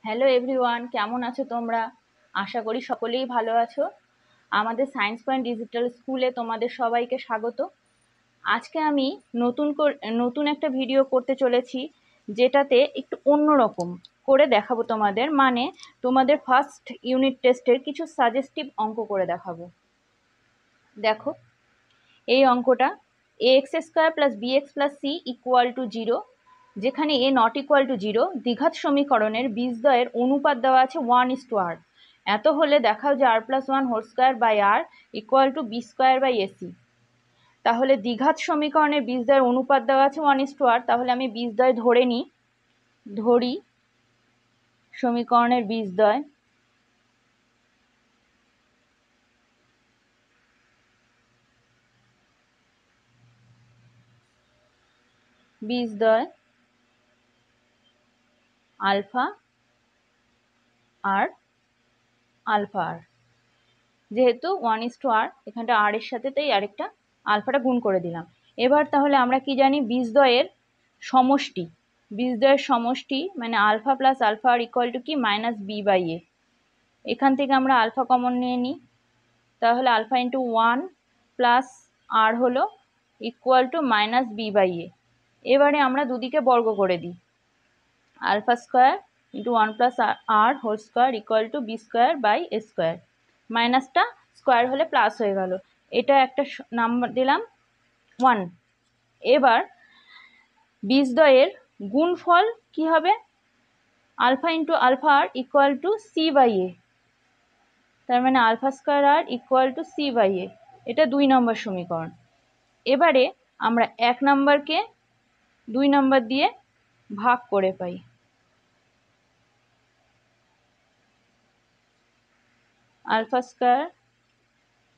Hello everyone, কেমন আছো তোমরা? আশা করি সকলেই ভালো আছো। আমাদের সায়েন্স পয়েন্ট ডিজিটাল স্কুলে তোমাদের সবাইকে স্বাগত। আজকে আমি নতুন একটা ভিডিও করতে চলেছি, যেটাতে একটু অন্যরকম করে দেখাবো তোমাদের, মানে তোমাদের ফার্স্ট ইউনিট টেস্টের কিছু সাজেস্টিভ অঙ্ক করে দেখাবো। দেখো, এই অঙ্কটা ax² + bx + c = 0, যেখানে a নট ইকুয়াল টু 0 দ্বিঘাত সমীকরণের বীজদ্বয়ের অনুপাত দেওয়া আছে 1:r। এত হলে দেখাও যে r+1² = b²/ac। তাহলে দ্বিঘাত সমীকরণের বীজদ্বয়ের অনুপাত দেওয়া আছে 1:r, তাহলে আমি বীজদ্বয় ধরি সমীকরণের বীজদ্বয় আলফা আর আলফা আর, যেহেতু 1:r এখানটা আর এর সাথে, তাই আরেকটা আলফাটা গুণ করে দিলাম। এবার তাহলে আমরা কি জানি, বীজদ্বয়ের সমষ্টি মানে আলফা প্লাস আলফা আর ইকুয়াল টু কি -b/a। এখান থেকে আমরা আলফা কমন নিয়ে নিই, তাহলে আলফা ইন্টু 1 প্লাস আর হলো ইকুয়াল টু -b/a। এবারে আমরা দুদিকে বর্গ করে দিই, α² into 1 plus R whole square equal to b²/a²। মাইনাসটা স্কোয়ার হলে প্লাস হয়ে গেল, এটা একটা নাম্বার দিলাম 1। এবার বীজদ্বয়ের গুণফল কি হবে, আলফা ইন্টু আলফা আর ইকুয়াল টু c/a, তার মানে α² আর ইকুয়াল টু c/a। এটা 2 নম্বর সমীকরণ। এবারে আমরা 1 নম্বরকে 2 নম্বর দিয়ে ভাগ করে পাই, α²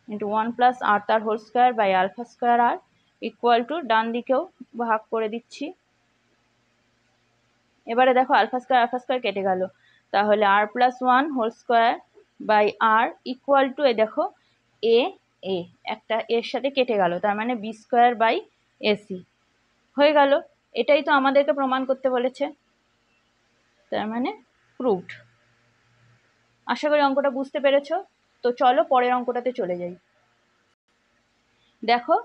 ইন্টু 1 প্লাস আর তার হোল স্কোয়ার বাই α² আর ইকুয়াল টু, ডান দিকেও ভাগ করে দিচ্ছি। এবারে দেখো α² কেটে গেল, তাহলে r+1 whole square by r equal to, দেখো এ একটা এর সাথে কেটে গেল, তার মানে b²/ac হয়ে গেল। এটাই তো আমাদেরকে প্রমাণ করতে বলেছে, তার মানে প্রুভড। আশা করি অঙ্কটা বুঝতে পেরেছো। তো চলো পরের অঙ্কটাতে চলে যাই। দেখো,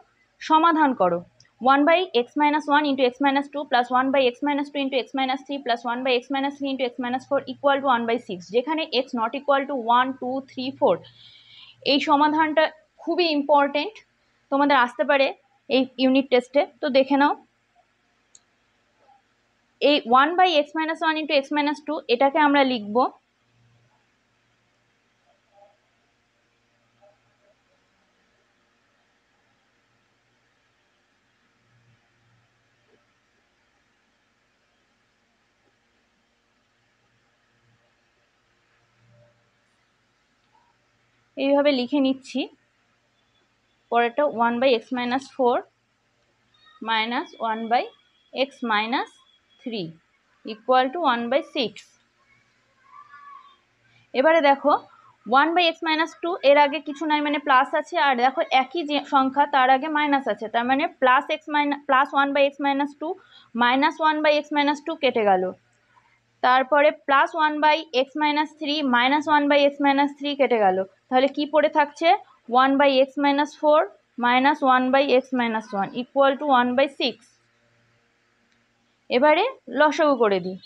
সমাধান করো। 1/x-1 × x-2 plus 1/x-2 × x-3 plus 1/x-3 × x-4 equal to 1/6, যেখানে x নট ইকুয়াল টু 1, 2, 3, 4। এই সমাধানটা খুবই ইম্পর্টেন্ট, তোমাদের আসতে পারে এই ইউনিট টেস্টে, তো দেখে নাও। এই 1/x-1 × x-2 এটাকে আমরা লিখব এইভাবে, লিখে নিচ্ছি। পরেরটা 1/x-4 minus 1/x-3 equal to 1/6। এবারে দেখো 1/x-2 এর আগে কিছু নাই, মানে প্লাস আছে, আর দেখো একই যে সংখ্যা তার আগে মাইনাস আছে, তার মানে প্লাস 1/x-2 মাইনাস 1/x-2 কেটে গেল, তারপরে প্লাস 1/x-3 মাইনাস 1/x-3 কেটে গেল, তাহলে কি পড়ে থাকছে 1/x-4 minus 1/x-1 equal to 1/6। এবারে লসাগু করে দিই,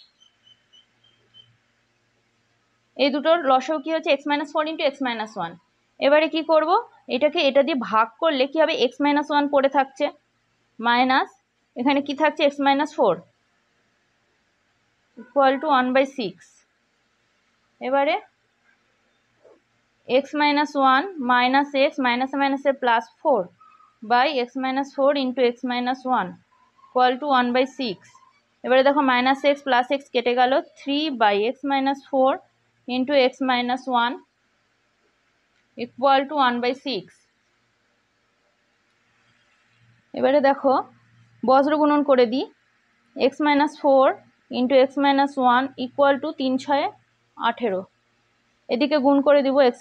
এই দুটোর লসাগু কি হচ্ছে x-4 × x-1। এবারে কি করব, এটাকে এটা দিয়ে ভাগ করলে কি হবে, x-1 পড়ে থাকছে, মাইনাস এখানে কি থাকছে x-4 ইকুয়াল টু 1/6। এবারে x-1 মাইনাস x মাইনাসে মাইনাসে plus 4 by x-4 × x-1 equal to 1/6। এবারে দেখো মাইনাস x প্লাস x কেটে গেল, 3/x-4 × x-1 ইকুয়াল টু 1/6। এবারে দেখো বজ্র গুণন করে দিই, x-4 × x-1 ইকুয়াল টু 3×6 = 18। এদিকে গুণ করে দিব, x²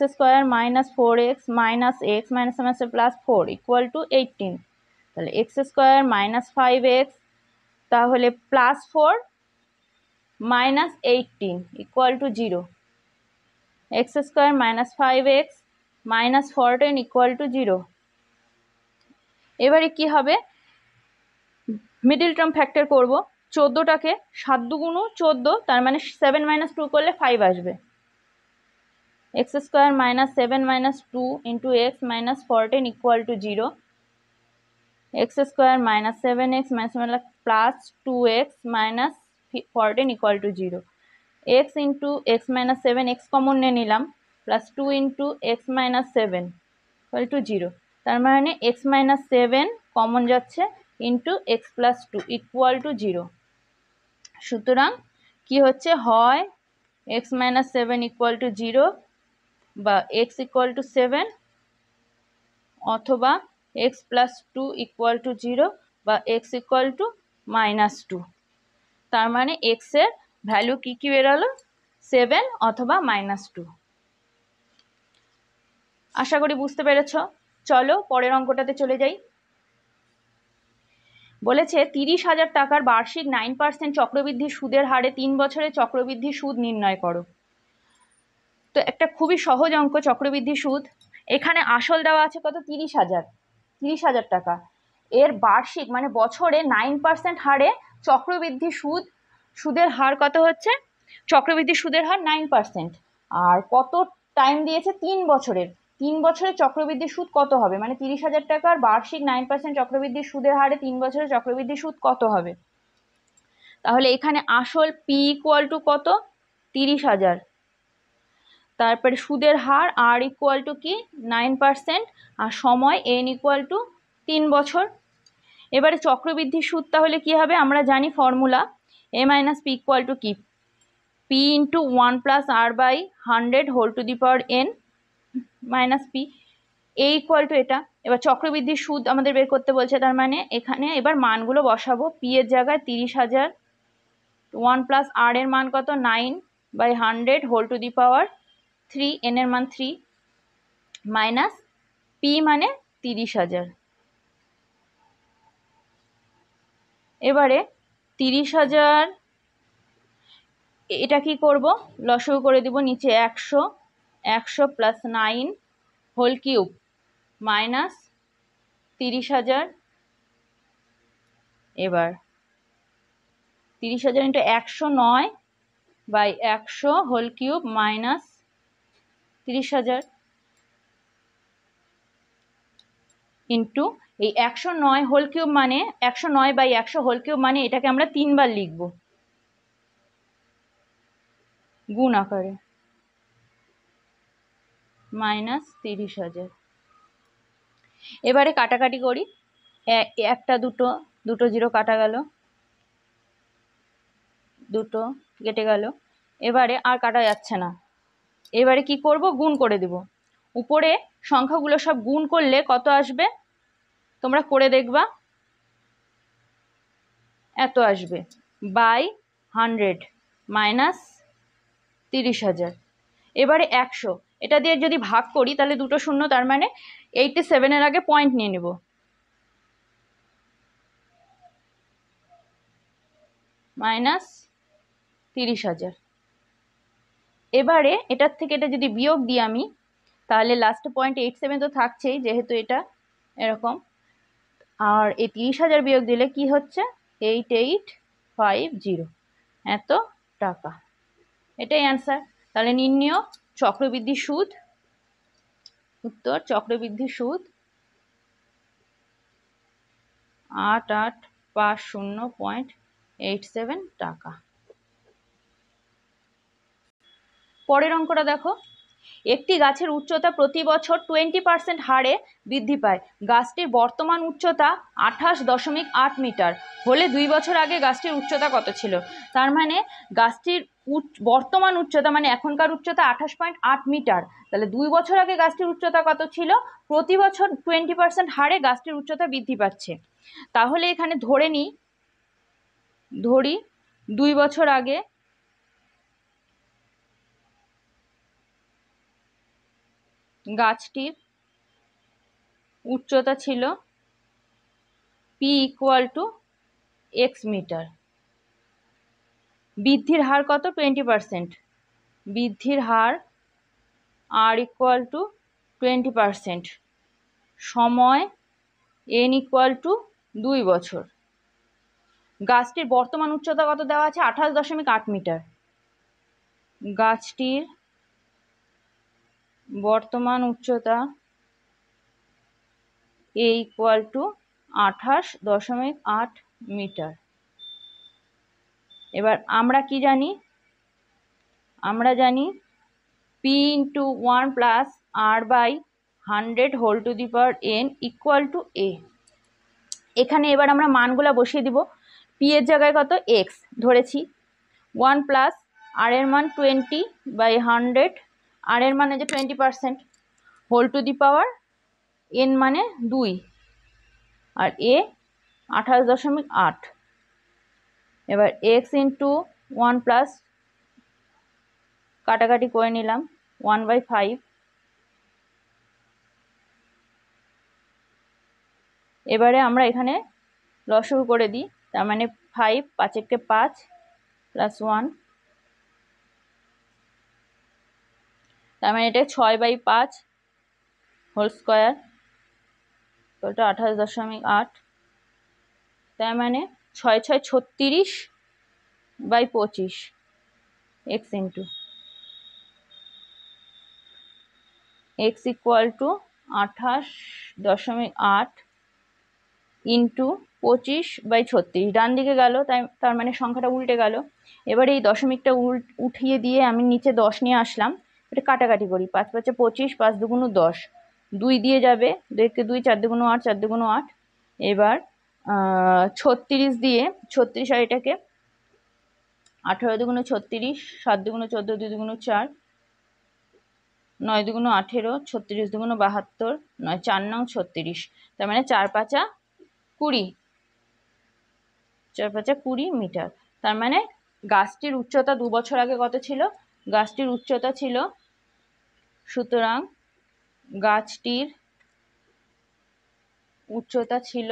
minus 4x minus x minus মাইনাসে প্লাস 4 ইকুয়াল টু 18। তাহলে x² মাইনাস 5x, তাহলে plus 4 minus 18 equal to 0, x square minus 5x minus 14 equal to 0। এবারে কি হবে, মিডল টার্ম ফ্যাক্টর করব। 14টাকে 7 দুগুণ 14, তার মানে 7 minus 2 করলে 5 আসবে। x square minus 7 minus 2 into x minus 14 equal to 0, x square minus 7x minus plus 2x minus 14 equal to 0, x into x minus 7 x common নিয়ে নিলাম, plus 2 into x minus 7 equal to 0, তার মানে x minus 7 common যাচ্ছে into x plus 2 equal to 0। সুতরাং কি হচ্ছে, হয় x minus 7 equal to 0 বা x equal to 7, অথবা x plus 2 equal to 0 বা x equal to minus 2। তার মানে x এর ভ্যালু কি কি বেরোলো, 7 অথবা -2। আশা করি বুঝতে পেরেছ। চলো পরের অঙ্কটাতে চলে যাই। বলেছে 30,000 টাকার বার্ষিক 9% চক্রবৃদ্ধি সুদের হারে 3 বছরের চক্রবৃদ্ধি সুদ নির্ণয় করো। তো একটা খুবই সহজ অঙ্ক, চক্রবৃদ্ধি সুদ। এখানে আসল দেওয়া আছে কত, 30,000 টাকা। এর বার্ষিক মানে বছরে 9% হারে চক্রবৃদ্ধি সুদের হার কত হচ্ছে, চক্রবৃদ্ধি সুদের হার 9%। আর কত টাইম দিয়েছে, 3 বছরের। 3 বছরের চক্রবৃদ্ধি সুদ কত হবে, মানে 30,000 টাকার বার্ষিক 9% চক্রবৃদ্ধি সুদের হারে 3 বছরের চক্রবৃদ্ধি সুদ কত হবে। তাহলে এখানে আসল পি ইকুয়াল টু কত, 30,000, তারপরে সুদের হার আর ইকুয়াল টু কি 9%, আর সময় এন ইকুয়াল টু 3 বছর। এবারে চক্রবৃদ্ধি সুদ তাহলে কি হবে, আমরা জানি formula A minus P equal to কি, P into 1 plus R by 100 whole to the power N minus P, A equal to এটা। এবার চক্রবৃদ্ধি সুদ আমাদের বের করতে বলছে, তার মানে এখানে এবার মানগুলো বসাবো। পি এর জায়গায় 30,000, 1 প্লাস আর এর মান কত 9/100 whole to the power 3, n এর মান 3, মাইনাস পি মানে 30,000। এবারে 30,000 এটা কি করব, লসগু করে দিব নিচে 100 প্লাস 9 হোল কিউব মাইনাস 30,000। এবার 30,000 into 109/100 whole cube minus 30,000 into এই 109 হোল কিউব মানে 109/100 হোল কিউব মানে এটাকে আমরা 3 বার লিখব গুণ আকারে, মাইনাস 30,000। এবারে কাটাকাটি করি, একটা দুটো জিরো কাটা গেল, দুটো কেটে গেল। এবারে আর কাটা যাচ্ছে না, এবারে কি করব, গুণ করে দেব। উপরে সংখ্যাগুলো সব গুণ করলে কত আসবে তোমরা করে দেখবা, এত আসবে, বাই 100 মাইনাস 30,000। এবারে 100, এটা দিয়ে যদি ভাগ করি তাহলে দুটো শূন্য, তার মানে 87 এর আগে পয়েন্ট নিয়ে নেব, মাইনাস 30,000। এবারে এটার থেকে এটা যদি বিয়োগ দিই আমি, তাহলে লাস্ট পয়েন্ট 87 তো থাকছেই যেহেতু এটা এরকম, আর এই 30,000 বিয়োগ দিলে কি হচ্ছে 8850, এত টাকা। এটাই অ্যান্সার। তাহলে নির্ণয় চক্রবৃদ্ধি সুদ, উত্তর চক্রবৃদ্ধি সুদ 8850.87 টাকা। পরের অঙ্কটা দেখো, একটি গাছের উচ্চতা প্রতি বছর 20% হারে বৃদ্ধি পায়। গাছটির বর্তমান উচ্চতা 28.8 মিটার হলে 2 বছর আগে গাছটির উচ্চতা কত ছিল। তার মানে গাছটির বর্তমান উচ্চতা মানে এখনকার উচ্চতা 28.8 মিটার, তাহলে 2 বছর আগে গাছটির উচ্চতা কত ছিল, প্রতি বছর 20% হারে গাছটির উচ্চতা বৃদ্ধি পাচ্ছে। তাহলে এখানে ধরি 2 বছর আগে গাছটির উচ্চতা ছিল p equal to x metre. বৃদ্ধির হার কত? 20%। বৃদ্ধির হার আর ইকুয়াল টু 20%। সময় n ইকুয়াল টু 2 বছর। গাছটির বর্তমান উচ্চতা কত দেওয়া আছে? 28.8 মিটার। গাছটির বর্তমান উচ্চতা a ইকুয়াল টু 28.8 মিটার। এবার আমরা কি জানি? আমরা জানি p into 1 plus r by 100 whole to the power n equal to a। এখানে এবার আমরা মানগুলো বসিয়ে দিব। p এর জায়গায় কত? x ধরেছি। 1 প্লাস r এর মান 20 বাই 100, r এর মানে যে 20%, whole to the power n মানে 2, আর a 28.8। এবার x ইন্টু 1 প্লাস কাটাকাটি করে নিলাম 1/5। এবারে আমরা এখানে লসাগু করে দিই, তার মানে 5, 5 একে 5 প্লাস 1, তার মানে এটা 6/5 হোল স্কোয়ার, ওটা 28.8। তার মানে 6 6 36/25 x into x equal to 28.8 into 25/36। ডান দিকে গেল, তার মানে সংখ্যাটা উল্টে গেল। এবারে এই দশমিকটা উঠিয়ে দিয়ে আমি নিচে 10 নিয়ে আসলাম। এটা কাটাকাটি করি, 5 5 25, 5 2 10, 2 দিয়ে যাবে, 2 কে 2, 4 2 8, 4 2 8। এবার 36 দিয়ে 36, আর এটাকে 18 2 36, 7 2 14, 2 2 4, 9 2 18, 36 2 72, 9 4 9 36। তার মানে 4 5 20, 4 5 20 মিটার। তার মানে গাছটির উচ্চতা 2 বছর আগে কত ছিল? গাছটির উচ্চতা ছিল, সুতরাং গাছটির উচ্চতা ছিল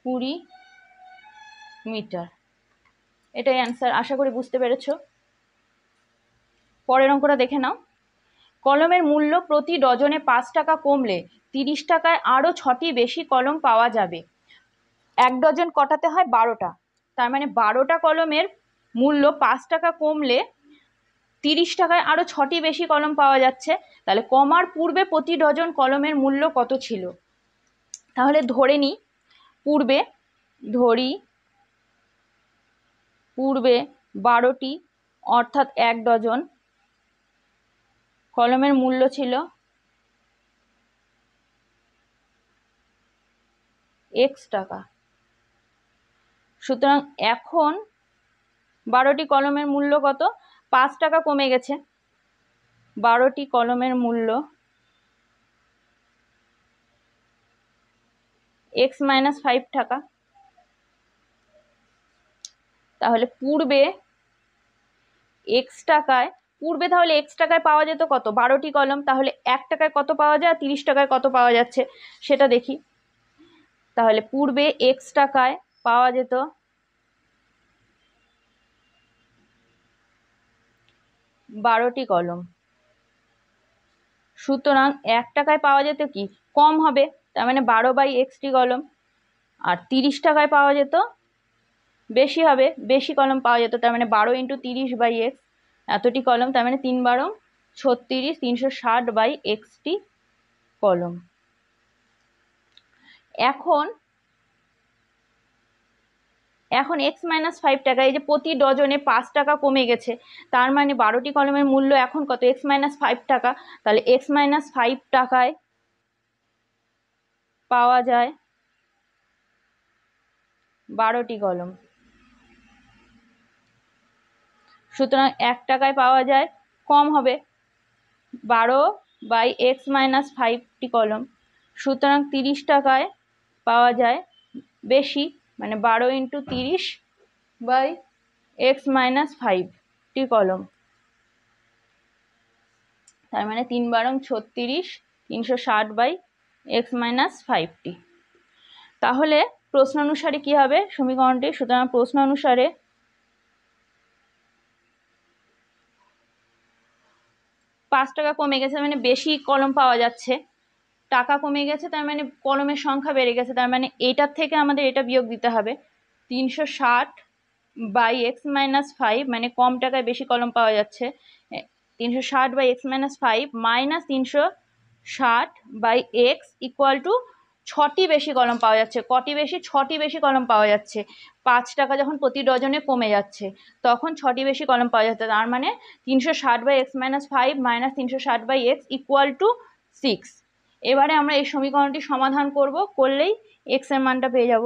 20 মিটার। এটাই অ্যান্সার। আশা করি বুঝতে পেরেছো। পরের অঙ্কটা দেখে নাও। কলমের মূল্য প্রতি ডজনে 5 টাকা কমলে 30 টাকায় আরও 6টি বেশি কলম পাওয়া যাবে। 1 ডজন কটাতে হয়? 12টা। তার মানে 12টা কলমের মূল্য 5 টাকা কমলে 30 টাকায় আরও 6টি বেশি কলম পাওয়া যাচ্ছে। তাহলে কমার পূর্বে প্রতি ডজন কলমের মূল্য কত ছিল? তাহলে ধরে নিই, পূর্বে 12টি অর্থাৎ 1 ডজন কলমের মূল্য ছিল x টাকা। সুতরাং এখন 12টি কলমের মূল্য কত? 5 টাকা কমে গেছে। 12টি কলমের মূল্য x - 5 টাকা। তাহলে পূর্বে x টাকায়, পূর্বে তাহলে x টাকায় পাওয়া যেত কত? 12টি কলম। তাহলে 1 টাকায় কত পাওয়া যায়, 30 টাকায় কত পাওয়া যাচ্ছে সেটা দেখি। তাহলে পূর্বে x টাকায় পাওয়া যেত 12টি কলম, সুতরাং 1 টাকায় পাওয়া যেত কি? কম হবে, তার মানে 12/x কলম। আর 30 টাকায় পাওয়া যেত বেশি হবে, বেশি কলম পাওয়া যেত, তার মানে 12 × 30/x, এতটি কলম। তার মানে 3 12 36, 360/x কলম। এখন x - 5 টাকা, এই যে প্রতি ডজনে 5 টাকা কমে গেছে, তার মানে 12টি কলমের মূল্য এখন কত? x - 5 টাকা। তাহলে x - 5 টাকায় পাওয়া যায় 12টি কলম। সুতরাং 1 টাকায় পাওয়া যায় কম হবে, 12/x - 5টি কলম। সুতরাং 30 টাকায় পাওয়া যায় বেশি, মানে 12 × 30/x - 5টি কলম। তার মানে 3 12 36, 360/x - 5টি। তাহলে প্রশ্ন অনুসারে কি হবে সমীকরণটি? সুতরাং প্রশ্ন অনুসারে 5 টাকা কমে গেছে মানে বেশি কলম পাওয়া যাচ্ছে, টাকা কমে গেছে তার মানে কলমের সংখ্যা বেড়ে গেছে, তার মানে এটার থেকে আমাদের এটা বিয়োগ দিতে হবে। 360 বাই এক্স মাইনাস 5 মানে কম টাকায় বেশি কলম পাওয়া যাচ্ছে। 360 by x minus 5 minus 360 by x equal to 6টি বেশি কলম পাওয়া যাচ্ছে। কটি বেশি? 6টি বেশি কলম পাওয়া যাচ্ছে। 5 টাকা যখন প্রতি ডজনে কমে যাচ্ছে তখন 6টি বেশি কলম পাওয়া যাচ্ছে, তার মানে 360 by x minus 5 minus 360 by x equal to 6। এবারে আমরা এই সমীকরণটি সমাধান করব, করলেই এক্স এর মানটা পেয়ে যাব।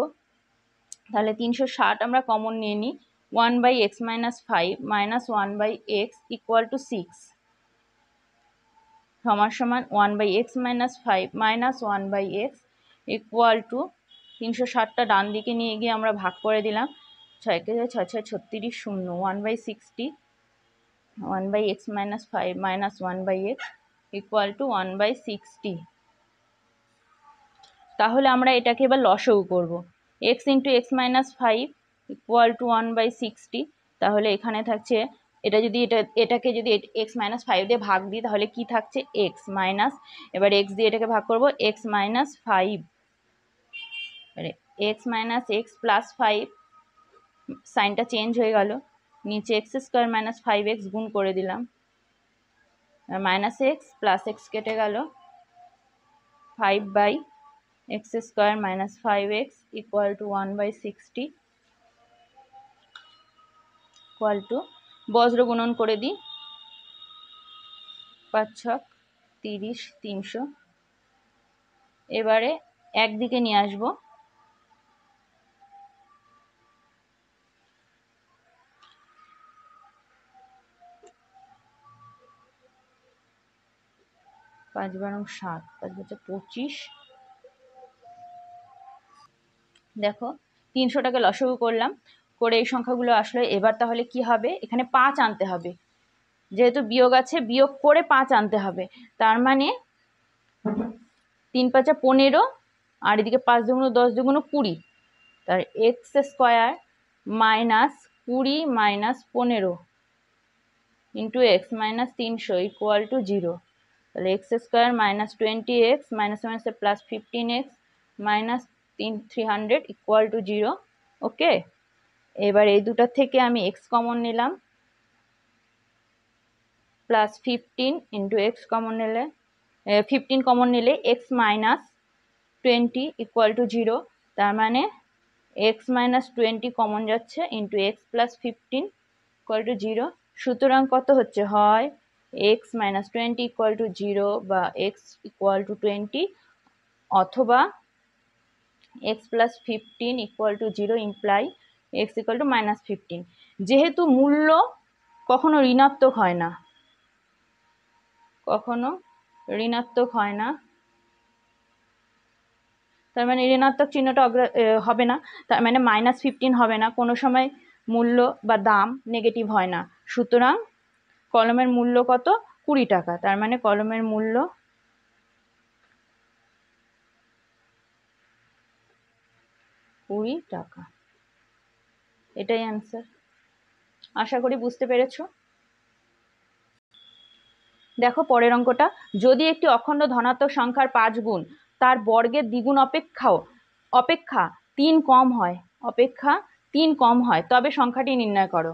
তাহলে 360 আমরা কমন নিয়ে নিই, 1 by x minus 5 minus 1 by x equal to 6 সমান সমান 1 by x minus 5 minus 1 by x equal to 360টা ডান দিকে নিয়ে গিয়ে আমরা ভাগ করে দিলাম, 6 কে 6 6 36 0 1 by 60 1 by x minus 5 minus 1 by x equal to 1 by 60। তাহলে আমরা এটাকে এবার লসাগু করব, X into X minus 5 equal to 1 by 60। তাহলে এখানে থাকছে এটা যদি এটাকে যদি এক্স মাইনাস 5 দিয়ে ভাগ দিই তাহলে কি থাকছে এক্স মাইনাস, এবার এক্স দিয়ে এটাকে ভাগ করব, X minus 5 X minus X plus 5 সাইনটা চেঞ্জ হয়ে গেল, নিচে এক্স স্কোয়ার মাইনাস 5x গুণ করে দিলাম, মাইনাস এক্স প্লাস এক্স কেটে গেল, 5 by x square minus 5x equal to 1 by 60 equal to বজ্র গুণন করে দিই, 5 6 30 300। এবারে একদিকে নিয়ে আসবো, 5 বারং 7 5 5 25। দেখো 300টাকে লসাগু করলাম, করে এই সংখ্যাগুলো আসলে এবার তাহলে কি হবে, এখানে 5 আনতে হবে, যেহেতু বিয়োগ আছে বিয়োগ করে 5 আনতে হবে, তার মানে 3 5 15 আর এদিকে 5 দুগুণ 10 দুগুণ 20, তার x square minus 20 minus 15 into X minus 300 equal to 0। তাহলে x square minus 20x minus minus plus 15x minus 300 equal to 0। ওকে, এবার এই দুটার থেকে আমি এক্স কমন নিলাম, প্লাস 15 ইন্টু এক্স কমন নিলে 15 কমন নিলে এক্স মাইনাস 20 ইকুয়াল টু 0, তার মানে এক্স মাইনাস 20 কমন যাচ্ছে into x plus 15 equal to 0। সুতরাং কত হচ্ছে, হয় এক্স মাইনাস 20 ইকুয়াল টু 0 বা এক্স ইকুয়াল টু 20, অথবা x plus 15 equal to 0 imply x equal two minus 15। যেহেতু মূল্য কখনো ঋণাত্মক হয় না, কখনো ঋণাত্মক হয় না, তার মানে ঋণাত্মক চিহ্নটা হবে না, তার মানে মাইনাস 15 হবে না, কোনো সময় মূল্য বা দাম নেগেটিভ হয় না। সুতরাং কলমের মূল্য কত, 20 টাকা, তার মানে কলমের মূল্য 20 টাকা। এটাই অ্যান্সার। আশা করি বুঝতে পেরেছো। দেখো পরের অঙ্কটা, যদি একটি অখণ্ড ধনাত্মক সংখ্যার 5 গুণ তার বর্গের দ্বিগুণ অপেক্ষা 3 কম হয়, অপেক্ষা 3 কম হয় তবে সংখ্যাটি নির্ণয় করো।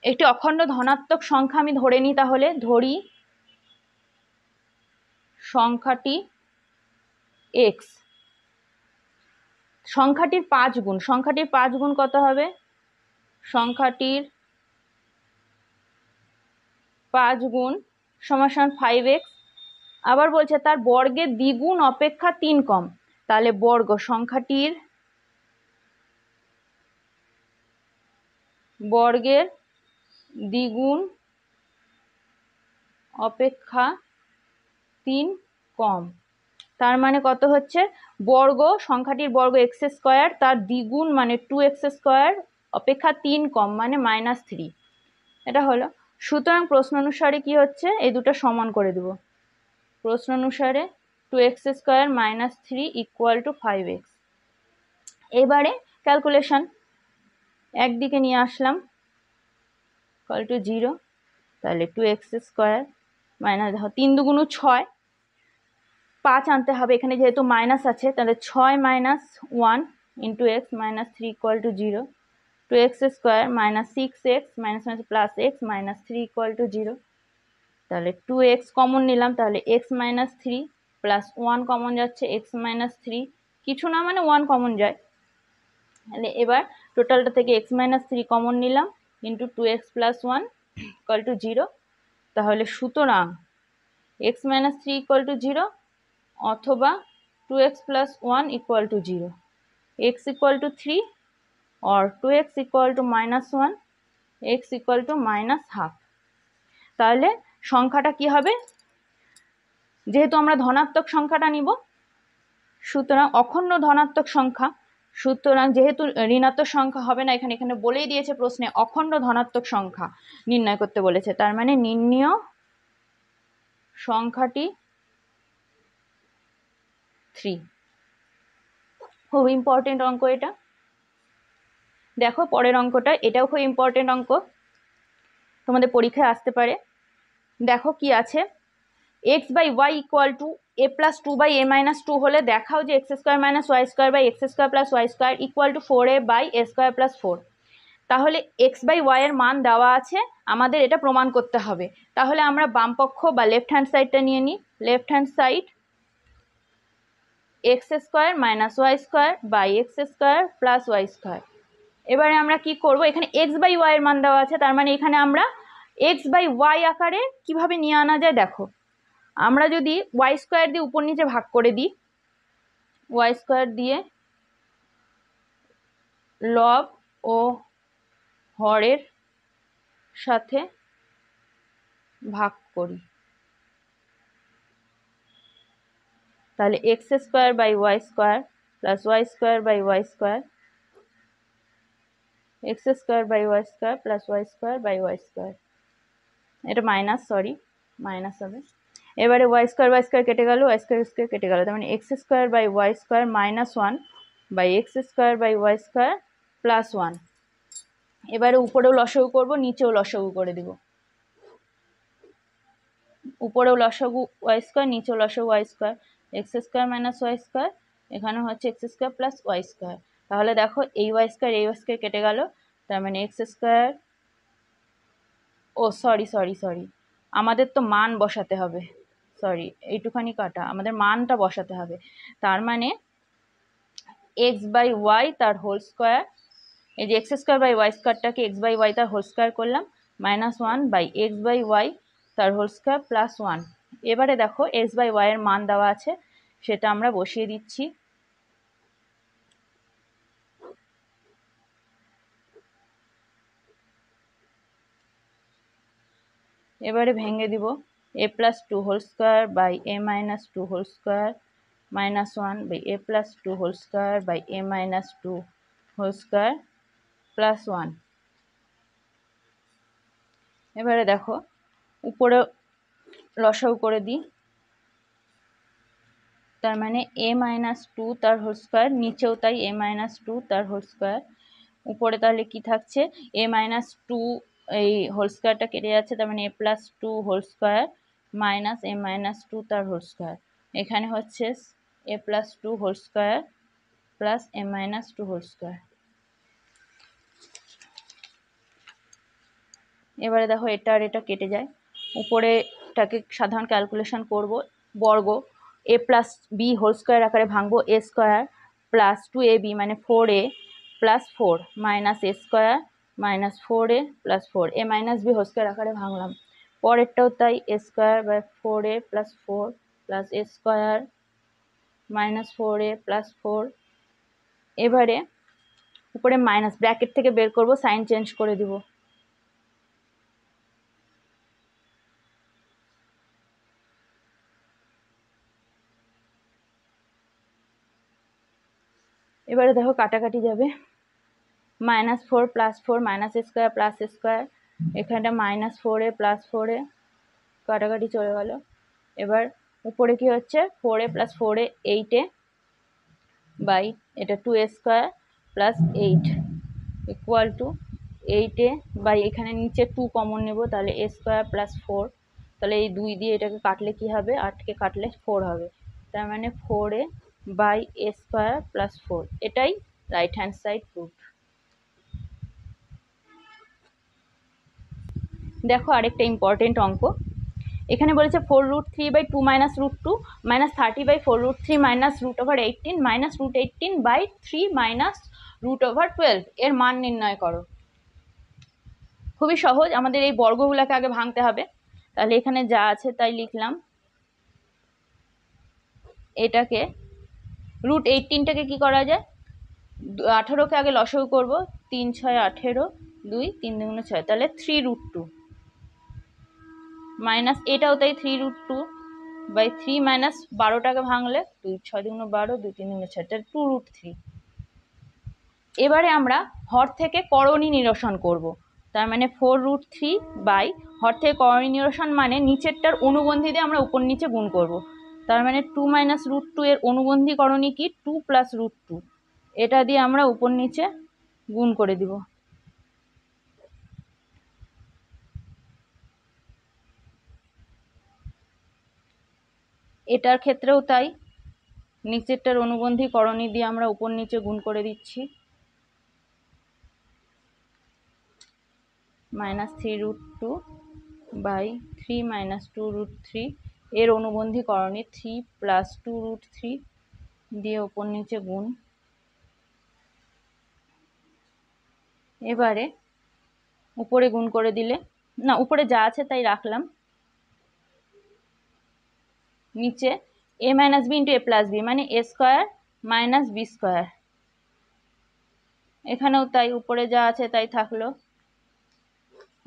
একটি অখণ্ড ধনাত্মক সংখ্যা আমি ধরে নিই, তাহলে ধরি সংখ্যাটি x, সংখ্যাটির 5 গুণ, সংখ্যাটির 5 গুণ কত হবে, সংখ্যাটির 5 গুণ সমান 5x, আবার বলছে তার বর্গের দ্বিগুণ অপেক্ষা 3 কম, তাহলে বর্গ সংখ্যাটির বর্গের দ্বিগুণ অপেক্ষা 3 কম, তার মানে কত হচ্ছে, বর্গ সংখ্যাটির বর্গ এক্স স্কোয়ার তার দ্বিগুণ মানে 2x স্কোয়ার অপেক্ষা 3 কম মানে -3, এটা হলো। সুতরাং প্রশ্ন অনুসারে কি হচ্ছে, এই দুটো সমান করে দেব, প্রশ্ন অনুসারে 2x square -3 equal to 5x। এবারে ক্যালকুলেশন একদিকে নিয়ে আসলাম ইকুয়াল টু 0, তাহলে 2x স্কোয়ার মাইনাস দেখো 3 দুগুণ 6, 5 আনতে হবে এখানে যেহেতু মাইনাস আছে, তাহলে 6 minus 1 into X minus 3 equal to 0, 2x square minus 6x minus minus plus x minus 3 equal to 0। তাহলে 2x কমন নিলাম, তাহলে x মাইনাস 3 প্লাস 1 কমন যাচ্ছে x মাইনাস 3, কিছু না মানে 1 কমন যায়। তাহলে এবার টোটালটা থেকে x মাইনাস 3 কমন নিলাম into 2x plus 1 equal to 0। তাহলে সুতরাং x মাইনাস 3 ইকুয়াল টু 0 অথবা 2x plus 1 equal to 0, x equal to 3 or 2x equal to minus 1, x equal to minus half. তাহলে সংখ্যাটা কি হবে, যেহেতু আমরা ধনাত্মক সংখ্যাটা নিব, সুতরাং অখণ্ড ধনাত্মক সংখ্যা, সুতরাং যেহেতু ঋণাত্মক সংখ্যা হবে না, এখানে এখানে বলেই দিয়েছে প্রশ্নে অখণ্ড ধনাত্মক সংখ্যা নির্ণয় করতে বলেছে, তার মানে নির্ণীয় সংখ্যাটি 3। খুব ইম্পর্টেন্ট অঙ্ক এটা। দেখো পরের অঙ্কটা, এটাও খুব ইম্পর্টেন্ট অঙ্ক, তোমাদের পরীক্ষায় আসতে পারে। দেখো কি আছে, x by y equal to a plus 2 by A minus 2 হলে দেখাও যে x square minus y square by x square plus y square equal to 4a by a square plus 4। তাহলে এক্স বাই ওয়াই এর মান দেওয়া আছে, আমাদের এটা প্রমাণ করতে হবে। তাহলে আমরা বাম পক্ষ বা লেফট হ্যান্ড সাইডটা নিয়ে নিই। Left hand side x square minus y square by x square plus y square. এবারে আমরা কি করব, এখানে এক্স বাই ওয়াই এর মান দেওয়া আছে, তার মানে এখানে আমরা এক্স বাই ওয়াই আকারে কিভাবে নিয়ে আনা যায় দেখো। আমরা যদি ওয়াই স্কোয়ার দিয়ে উপর নিচে ভাগ করে দিই, ওয়াই স্কোয়ার দিয়ে লব ও হরের সাথে ভাগ করি, তাহলে x square by y square plus y square by y square, x square by y square plus y square by y square, এটা মাইনাস, সরি মাইনাস হবে। এবারে ওয়াই স্কোয়ার কেটে গেল, ওয়াই স্কোয়ার কেটে গেল, তার মানে x square by y square minus 1 by x square by y square plus 1। এবারে উপরেও লসাগু করব, নিচেও লসাগু করে দিব। উপরেও লসাগু ওয়াই স্কোয়ার, নিচেও লসাগু y square, x square minus y square, এখানে হচ্ছে x square plus y square. তাহলে দেখো এই ওয়াই স্কোয়ার কেটে গেল, তার মানে এক্স স্কোয়ার, ও সরি সরি সরি আমাদের তো মান বসাতে হবে, সরি এইটুখানি কাটা, আমাদের মানটা বসাতে হবে। তার মানে এক্স বাই ওয়াই তার হোল স্কোয়ার, এই যে এক্স স্কোয়ার বাই ওয়াই স্কোয়ারটাকে এক্স বাই ওয়াই তার হোল স্কোয়ার করলাম, minus 1 by X by Y তার হোল স্কোয়ার প্লাস 1। এবারে দেখো এক্স বাই ওয়াই এর মান দেওয়া আছে, সেটা আমরা বসিয়ে দিচ্ছি। এবারে ভেঙে দিব, A plus 2 whole square by A minus 2 whole square minus 1 by A plus 2 whole square by A minus 2 whole square plus 1। এবারে দেখো উপরে লসাগু করে দিই, তার মানে এ মাইনাস 2 তার হোল স্কোয়ার, নিচেও তাই এ মাইনাস 2 তার হোল স্কোয়ার, উপরে তাহলে কি থাকছে এ মাইনাস 2, এই হোল স্কোয়ারটা কেটে যাচ্ছে, তার মানে এ প্লাস 2 হোল স্কোয়ার মাইনাস এ মাইনাস 2 তার হোল স্কোয়ার, এখানে হচ্ছে এ প্লাস 2 হোল স্কোয়ার প্লাস এ মাইনাস 2 হোল স্কোয়ার। এবারে দেখো এটা আর এটা কেটে যায়, উপরেটাকে সাধারণ ক্যালকুলেশন করব, বর্গ A plus B whole square আকারে ভাঙবো, এ স্কোয়ার প্লাস 2ab মানে 4a plus 4 minus A square minus 4a plus 4, A minus B whole square আকারে ভাঙলাম। পরেরটাও তাই, A square by 4a plus 4 plus A square minus 4a plus 4। এবারে উপরে minus, bracket থেকে বের করব, সাইন চেঞ্জ করে দিব। এবারে দেখো কাটাকাটি যাবে, minus 4 plus 4 minus square plus square, এখানটা মাইনাস 4a প্লাস 4a, কাটাকাটি চলে গেল। এবার উপরে কি হচ্ছে 4a plus 4a 8a by এটা 2a square plus 8 equal to 8a by এখানে নিচে 2 কমন নেব, তাহলে a স্কোয়ার প্লাস 4, তাহলে এই 2 দিয়ে এটাকে কাটলে কি হবে, 8কে কাটলে 4 হবে, তার মানে 4a by a square plus 4, এটাই রাইট হ্যান্ড সাইড রুট। দেখো আরেকটা ইম্পর্টেন্ট অঙ্ক, এখানে বলেছে 4√3/2 minus √2 minus 30/4√3 minus √18 minus √18/3 minus √12 এর মান নির্ণয় করো। খুবই সহজ, আমাদের এই বর্গগুলোকে আগে ভাঙতে হবে। তাহলে এখানে যা আছে তাই লিখলাম, এটাকে √18টাকে কি করা যায়, 18কে আগে লসাগু করব, 3 6 18, 2 3 2 6, তাহলে 3√2 মাইনাস এটাও তাই 3√2/3 মাইনাস 12টাকে ভাঙলে 2 6 2 12, 2 3 2 6, তাহলে 2√3। এবারে আমরা হর থেকে করণী নিরসন করব, তার মানে 4√3 বাই হর থেকে করণী নিরসন মানে নিচেরটার অনুবন্ধী দিয়ে আমরা উপর নিচে গুণ করব, তার মানে 2 মাইনাস √2 এর অনুবন্ধী করণী কি 2 প্লাস √2, এটা দিয়ে আমরা উপর নিচে গুণ করে দিব। এটার ক্ষেত্রেও তাই, নিচেরটার অনুবন্ধী করণী দিয়ে আমরা উপর নিচে গুণ করে দিচ্ছি, মাইনাস 3√2/3 মাইনাস 2√3 এর অনুবন্ধী করণী 3 প্লাস 2√3 দিয়ে উপর নিচে গুণ। এবারে উপরে গুণ করে দিলে, না উপরে যা আছে তাই রাখলাম, নিচে a minus b into a plus b মানে a square minus b square, এখানেও তাই উপরে যা আছে তাই থাকলো,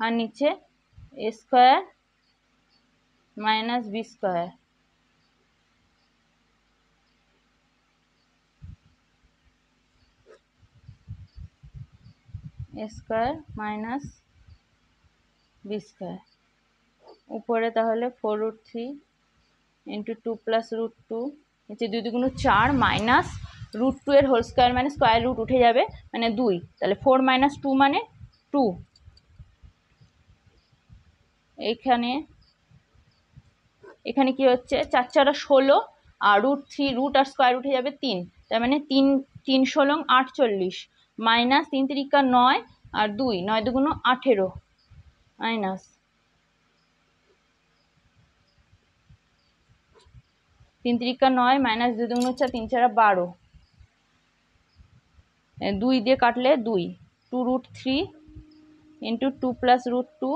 আর নিচে a square minus b square, a square minus b square, উপরে তাহলে 4√3 ইন্টু 2 প্লাস √2, নিচে 2 2 4 মাইনাস √2 এর হোল স্কোয়ার মানে স্কোয়ার রুট উঠে যাবে মানে 2, তাহলে 4 মাইনাস 2 মানে 2, এখানে কি হচ্ছে 4 4 16 আর √3 রুট আর স্কোয়ার উঠে যাবে 3, তার মানে 3 3 16 48 মাইনাস 3 3 9 আর 2 9 2 18 মাইনাস 3 3 9 মাইনাস 2 2 4 3 4 12, 2 দিয়ে কাটলে 2, 2√3 into 2 plus √2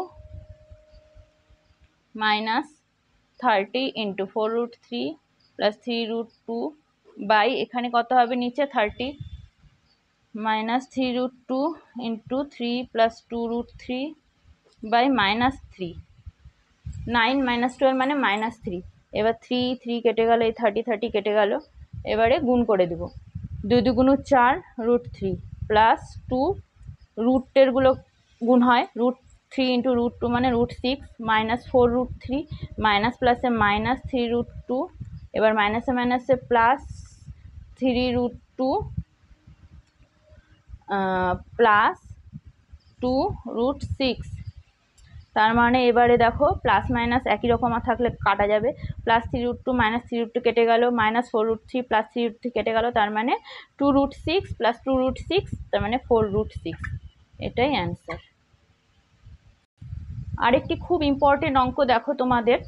minus 30 into 4√3 plus 3√2 by এখানে কত হবে নিচে 30 minus 3√2 into 3 plus 2√3 by minus 3, 9 minus 12 মানে মাইনাস 3, এবার 3 3 কেটে গেল, এই 30 30 কেটে গেল, এবারে গুণ করে দেব, 2 2 4 √3 প্লাস 2 রুটেরগুলো গুণ হয়, √3 ইন্টু √2 মানে √6 মাইনাস 4√3 মাইনাস প্লাসে মাইনাস 3√2, এবার মাইনাসে মাইনাসে প্লাস 3√2 প্লাস 2√6, তার মানে এবারে দেখো প্লাস মাইনাস একই রকম থাকলে কাটা যাবে, প্লাস 3√2 মাইনাস 3√2 কেটে গেল, মাইনাস 4√3 প্লাস 3√3 কেটে গেল, তার মানে 2√6 প্লাস 2√6 তার মানে 4√6, এটাই অ্যান্সার। আরেকটি খুব ইম্পর্টেন্ট অঙ্ক দেখো তোমাদের,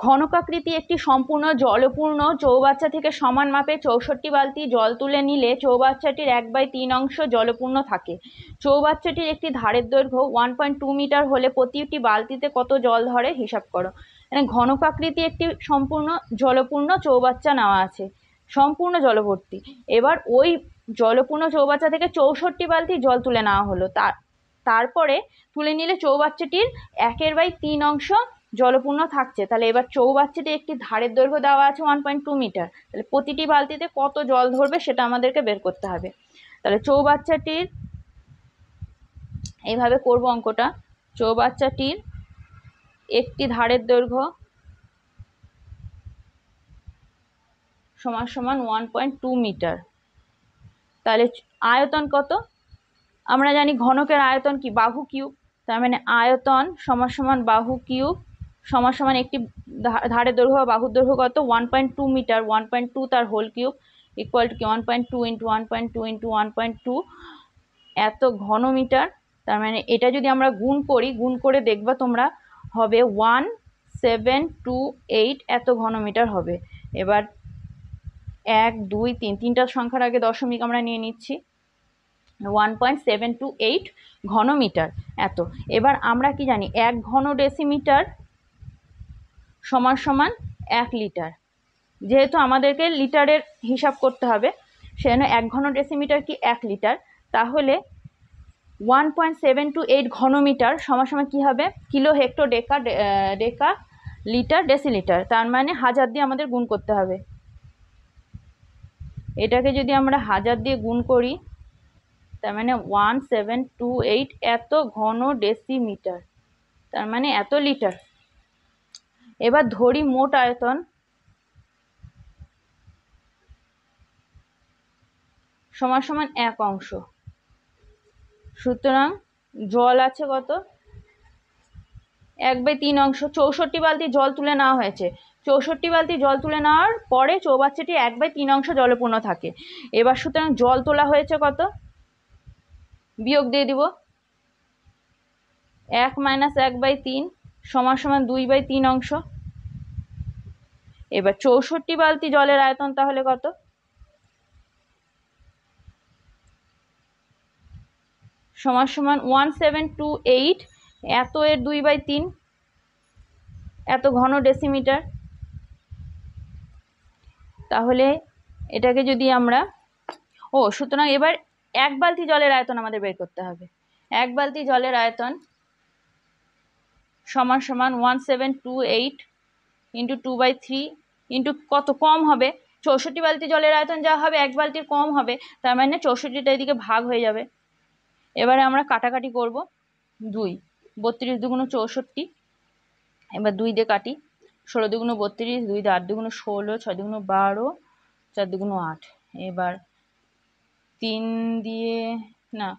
ঘনকাকৃতি একটি সম্পূর্ণ জলপূর্ণ চৌবাচ্চা থেকে সমান মাপে 64 বালতি জল তুলে নিলে চৌবাচ্চাটির 1/3 অংশ জলপূর্ণ থাকে। চৌবাচ্চাটির একটি ধারের দৈর্ঘ্য 1.2 মিটার হলে প্রতিটি বালতিতে কত জল ধরে হিসাব করো। মানে ঘনকাকৃতি একটি সম্পূর্ণ জলপূর্ণ চৌবাচ্চা নেওয়া আছে, সম্পূর্ণ জলভর্তি, এবার ওই জলপূর্ণ চৌবাচ্চা থেকে 64 বালতি জল তুলে নেওয়া হলো, তারপরে তুলে নিলে চৌবাচ্চাটির 1/3 অংশ জলপূর্ণ থাকছে, তাহলে এবার চৌবাচ্চাটি একটি ধারের দৈর্ঘ্য দেওয়া আছে 1.2 মিটার, তাহলে প্রতিটি বালতিতে কত জল ধরবে সেটা আমাদেরকে বের করতে হবে। তাহলে চৌবাচ্চাটির এইভাবে করব অঙ্কটা, চৌবাচ্চাটির একটি ধারের দৈর্ঘ্য সমান সমান 1.2 মিটার, তাহলে আয়তন কত, আমরা জানি ঘনকের আয়তন কি বাহু কিউব, তার মানে আয়তন সমান সমান বাহু কিউব সমান সমান একটি ধারের দৈর্ঘ্য বা বাহুর দৈর্ঘ্য কত 1.2 মিটার, 1.2 তার হোল কিউব ইকুয়াল টু কি 1.2 ইন্টু 1.2 ইন্টু 1.2 এত ঘন মিটার। তার মানে এটা যদি আমরা গুণ করি, গুণ করে দেখবা তোমরা হবে 1728 এত ঘন মিটার হবে। এবার 1 2 3 তিনটা সংখ্যার আগে দশমিক আমরা নিয়ে নিচ্ছি, 1.728 ঘন মিটার এত। এবার আমরা কি জানি 1 ঘন ডেসিমিটার সমান সমান 1 লিটার, যেহেতু আমাদেরকে লিটারের হিসাব করতে হবে সেজন্য 1 ঘন ডেসিমিটার কি 1 লিটার, তাহলে 1.728 ঘন মিটার সমান সমান কী হবে কিলো হেক্টর ডেকা ডেকা লিটার ডেসিলিটার, তার মানে 1000 দিয়ে আমাদের গুণ করতে হবে। এটাকে যদি আমরা 1000 দিয়ে গুণ করি তার মানে 1728 এত ঘন ডেসিমিটার, তার মানে এত লিটার। এবার ধরি মোট আয়তন সমান সমান 1 অংশ, সুতরাং জল আছে কত 1/3 অংশ। 64 বালতি জল তুলে নেওয়া হয়েছে, 64 বালতি জল তুলে নেওয়ার পরে চৌবাচ্চাটি 1/3 অংশ জলে পূর্ণ থাকে। এবার সুতরাং জল তোলা হয়েছে কত, বিয়োগ দিয়ে দিব 1 - 1/3 সমান সমান 2/3 অংশ। এবার 64 বালতি জলের আয়তন তাহলে কত, সমান সমান 1728 এত এর 2/3 এত ঘন ডেসিমিটার। তাহলে এটাকে যদি আমরা সুতরাং এবার 1 বালতি জলের আয়তন আমাদের বের করতে হবে। 1 বালতি জলের আয়তন সমান সমান 1728 ইন্টু 2/3 ইন্টু কত কম হবে 64 বালতি জলের আয়তন যা হবে 1 বালতির কম হবে, তার মানে 64টা এদিকে ভাগ হয়ে যাবে। এবারে আমরা কাটাকাটি করব, 2 32 দুগুণ 64, এবার 2 দিয়ে কাটি, 16 দুগুণ 32, 2 দিয়ে 8 দুগুণ 16, 6 দুগুণ 12, 4 দুগুণ 8, এবার 3 দিয়ে না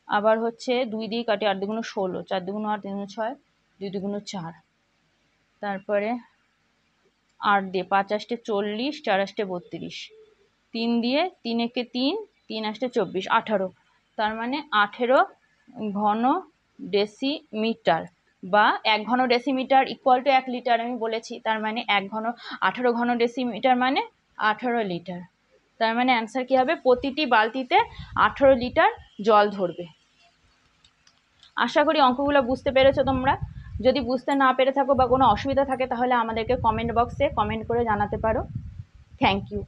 আবার হচ্ছে 2 দিয়ে কাটি, 8 দুগুণ 16, 4 দুগুণ 8, 3 দুগুণ 6, 2 দুগুণ 4, তারপরে 8 দিয়ে 5 আষ্টে 40, 4 আষ্টে 32, 3 দিয়ে 3 একে 3, 3 আষ্টে 24, 18, তার মানে 18 ঘন ডেসিমিটার বা 1 ঘন ডেসিমিটার ইকুয়াল টু 1 লিটার আমি বলেছি, তার মানে 18 ঘন ডেসিমিটার মানে 18 লিটার। তার মানে অ্যান্সার কি হবে, প্রতিটি বালতিতে 18 লিটার জল ধরবে। আশা করি অঙ্কগুলো বুঝতে পেরেছো তোমরা। যদি বুঝতে না পেরে থাকো বা কোনো অসুবিধা থাকে তাহলে আমাদেরকে কমেন্ট বক্সে কমেন্ট করে জানাতে পারো। Thank you.